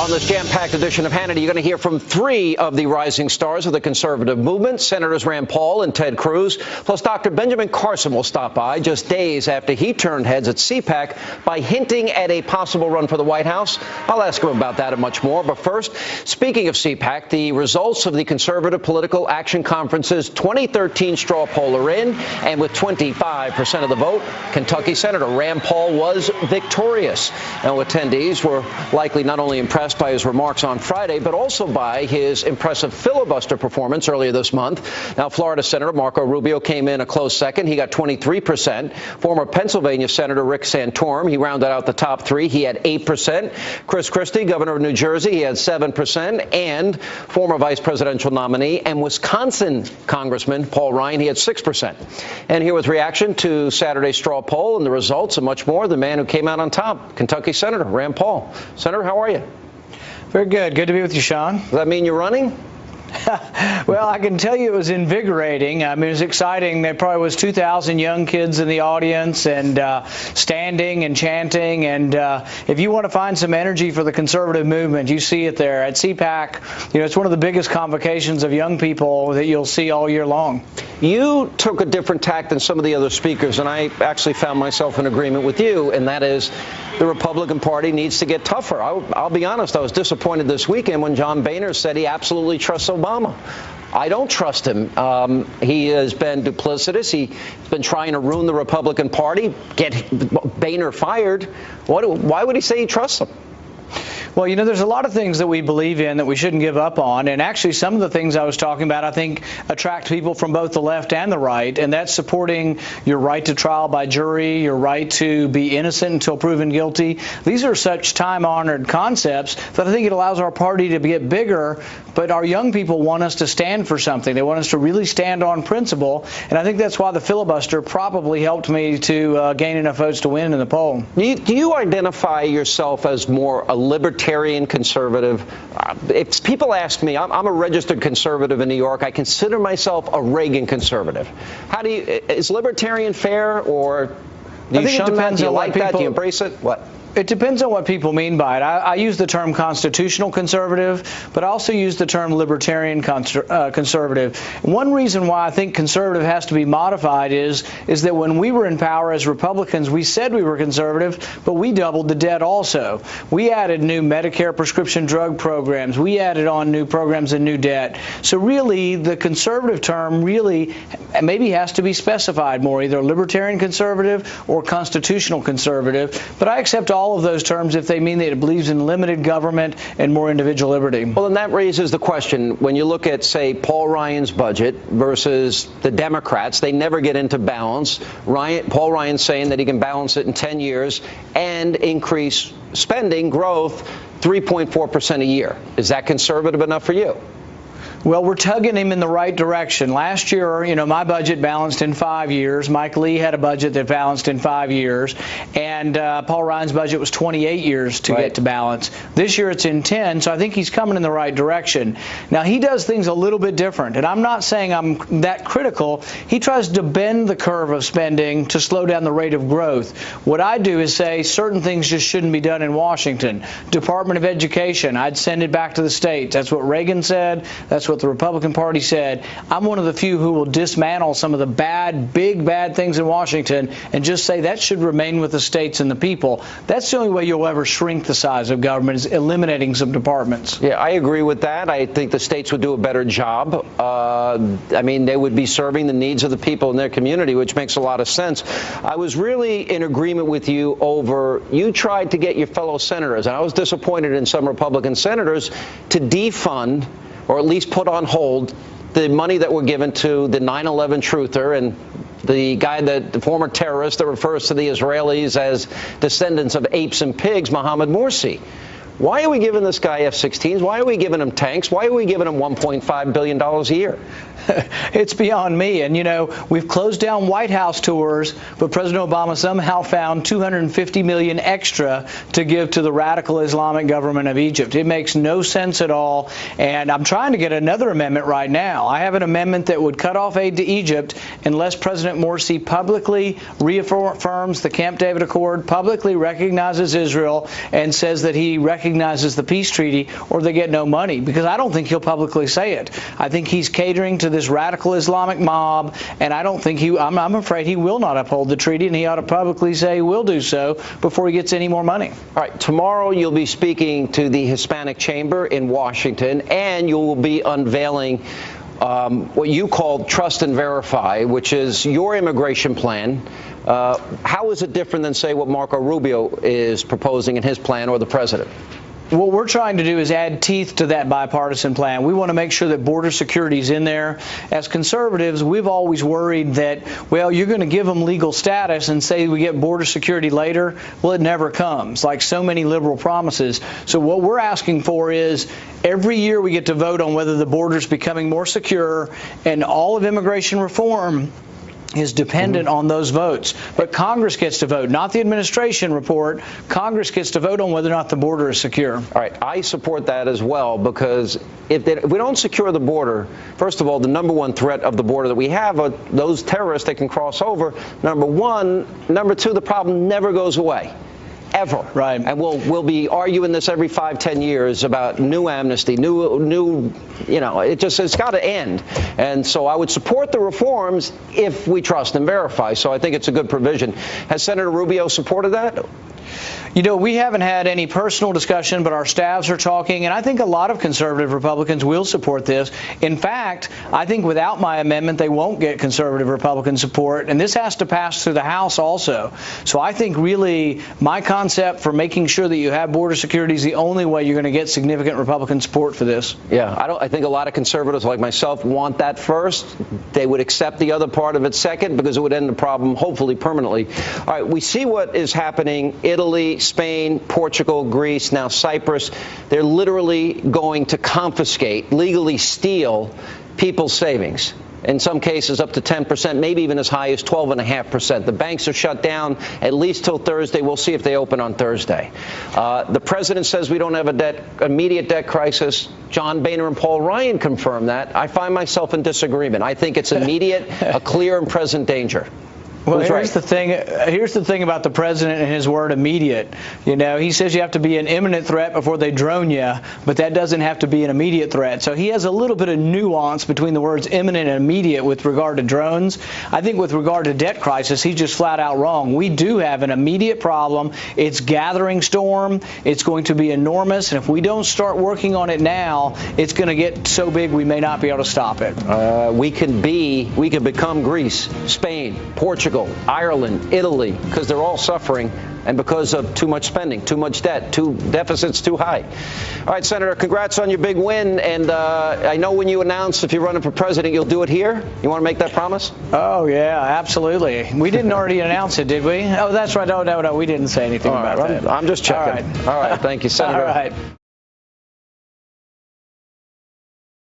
On this jam-packed edition of Hannity, you're going to hear from three of the rising stars of the conservative movement, Senators Rand Paul and Ted Cruz. Plus, Dr. Benjamin Carson will stop by just days after he turned heads at CPAC by hinting at a possible run for the White House. I'll ask him about that and much more. But first, speaking of CPAC, the results of the Conservative Political Action Conference's 2013 straw poll are in, and with 25% of the vote, Kentucky Senator Rand Paul was victorious. Now, attendees were likely not only impressed by his remarks on Friday, but also by his impressive filibuster performance earlier this month. Now, Florida Senator Marco Rubio came in a close second. He got 23%. Former Pennsylvania Senator Rick Santorum, he rounded out the top three. He had 8%. Chris Christie, governor of New Jersey, he had 7%. And former vice presidential nominee and Wisconsin Congressman Paul Ryan, he had 6%. And here with reaction to Saturday's straw poll and the results and much more, the man who came out on top, Kentucky Senator Rand Paul. Senator, how are you? Very good. Good to be with you, Sean. Does that mean you're running? Well, I can tell you it was invigorating. I mean, it was exciting. There probably was 2,000 young kids in the audience and standing and chanting. And if you want to find some energy for the conservative movement, you see it there at CPAC. You know, it's one of the biggest convocations of young people that you'll see all year long. You took a different tack than some of the other speakers, and I actually found myself in agreement with you, and that is the Republican Party needs to get tougher. I'll be honest, I was disappointed this weekend when John Boehner said he absolutely trusts Obama. I don't trust him. He has been duplicitous. He's been trying to ruin the Republican Party, get Boehner fired. Why would he say he trusts him? Well, you know, there's a lot of things that we believe in that we shouldn't give up on. And actually, some of the things I was talking about, I think, attract people from both the left and the right. And that's supporting your right to trial by jury, your right to be innocent until proven guilty. These are such time-honored concepts that I think it allows our party to get bigger. But our young people want us to stand for something. They want us to really stand on principle. And I think that's why the filibuster probably helped me to gain enough votes to win in the poll. Do you identify yourself as more a libertarian conservative? If people ask me, I'm a registered conservative in New York. I consider myself a Reagan conservative. Is libertarian fair, or do you shun that? Do you like that? Do you embrace it? What? It depends on what people mean by it. I use the term constitutional conservative, but I also use the term libertarian conservative. One reason why I think conservative has to be modified is that when we were in power as Republicans, we said we were conservative, but we doubled the debt also. We added new Medicare prescription drug programs. We added on new programs and new debt. So really, the conservative term really maybe has to be specified more, either libertarian conservative or constitutional conservative. But I accept all of those terms if they mean that it believes in limited government and more individual liberty. Well, and that raises the question, when you look at, say, Paul Ryan's budget versus the Democrats, they never get into balance. Paul Ryan's saying that he can balance it in 10 years and increase spending growth 3.4% a year. Is that conservative enough for you? Well, we're tugging him in the right direction. Last year, you know, my budget balanced in 5 years. Mike Lee had a budget that balanced in 5 years. And Paul Ryan's budget was 28 years to get to balance. This year it's in 10, so I think he's coming in the right direction. Now, he does things a little bit different, and I'm not saying I'm that critical. He tries to bend the curve of spending to slow down the rate of growth. What I do is say certain things just shouldn't be done in Washington. Department of Education, I'd send it back to the states. That's what Reagan said. That's what the Republican Party said. I'm one of the few who will dismantle some of the big bad things in Washington and just say that should remain with the states and the people. That's the only way you'll ever shrink the size of government, is eliminating some departments. Yeah, I agree with that. I think the states would do a better job. I mean, they would be serving the needs of the people in their community, which makes a lot of sense. I was really in agreement with you over, you tried to get your fellow senators, and I was disappointed in some Republican senators, to defund or at least put on hold the money that were given to the 9/11 truther and the former terrorist that refers to the Israelis as descendants of apes and pigs, Mohammed Morsi. Why are we giving this guy F-16s? Why are we giving him tanks? Why are we giving him $1.5 billion a year? It's beyond me. And, you know, we've closed down White House tours, but President Obama somehow found $250 million extra to give to the radical Islamic government of Egypt. It makes no sense at all. And I'm trying to get another amendment right now. I have an amendment that would cut off aid to Egypt unless President Morsi publicly reaffirms the Camp David Accord, publicly recognizes Israel, and says that he recognizes recognizes the peace treaty or they get no money, because I don't think he'll publicly say it. I think he's catering to this radical Islamic mob, and I don't think I'm afraid he will not uphold the treaty, and he ought to publicly say he will do so before he gets any more money. All right, tomorrow you'll be speaking to the Hispanic Chamber in Washington, and you will be unveiling what you call Trust and Verify, which is your immigration plan. How is it different than, say, what Marco Rubio is proposing in his plan, or the president? What we're trying to do is add teeth to that bipartisan plan. We want to make sure that border security is in there. As conservatives, we've always worried that, well, you're going to give them legal status and say we get border security later. Well, it never comes, like so many liberal promises. So what we're asking for is every year we get to vote on whether the border is becoming more secure, and all of immigration reform is dependent on those votes. But Congress gets to vote, not the administration report. Congress gets to vote on whether or not the border is secure. All right, I support that as well, because if we don't secure the border, first of all, the number one threat of the border that we have are those terrorists that can cross over, number one. Number two, the problem never goes away. Ever. Right. And we'll be arguing this every 5-10 years about new amnesty, new, it's got to end. And so I would support the reforms if we trust and verify. So I think it's a good provision. Has Senator Rubio supported that? You know, we haven't had any personal discussion, but our staffs are talking, and I think a lot of conservative Republicans will support this. In fact, I think without my amendment, they won't get conservative Republican support, and this has to pass through the House also. So I think really my concept for making sure that you have border security is the only way you're going to get significant Republican support for this. Yeah, I think a lot of conservatives like myself want that first. They would accept the other part of it second, because it would end the problem, hopefully permanently. All right, we see what is happening. Italy, Spain, Portugal, Greece, now Cyprus. They're literally going to confiscate, legally steal people's savings. In some cases up to 10%, maybe even as high as 12.5%. The banks are shut down at least till Thursday. We'll see if they open on Thursday. The president says we don't have an immediate debt crisis. John Boehner and Paul Ryan confirmed that. I find myself in disagreement. I think it's immediate, a clear and present danger. Well, here's the thing about the president and his word immediate. You know, he says you have to be an imminent threat before they drone you, but that doesn't have to be an immediate threat. So he has a little bit of nuance between the words imminent and immediate with regard to drones. I think with regard to debt crisis, he's just flat out wrong. We do have an immediate problem. It's gathering storm. It's going to be enormous. And if we don't start working on it now, it's going to get so big we may not be able to stop it. We can become Greece, Spain, Portugal, Ireland, Italy, because they're all suffering, and because of too much spending, too much debt, deficits too high. All right, Senator, congrats on your big win. And I know when you announce if you're running for president, you'll do it here. You want to make that promise? Oh, yeah, absolutely. We didn't already announce it, did we? Oh, that's right. No, we didn't say anything about that. I'm just checking. All right. Thank you, Senator. All right.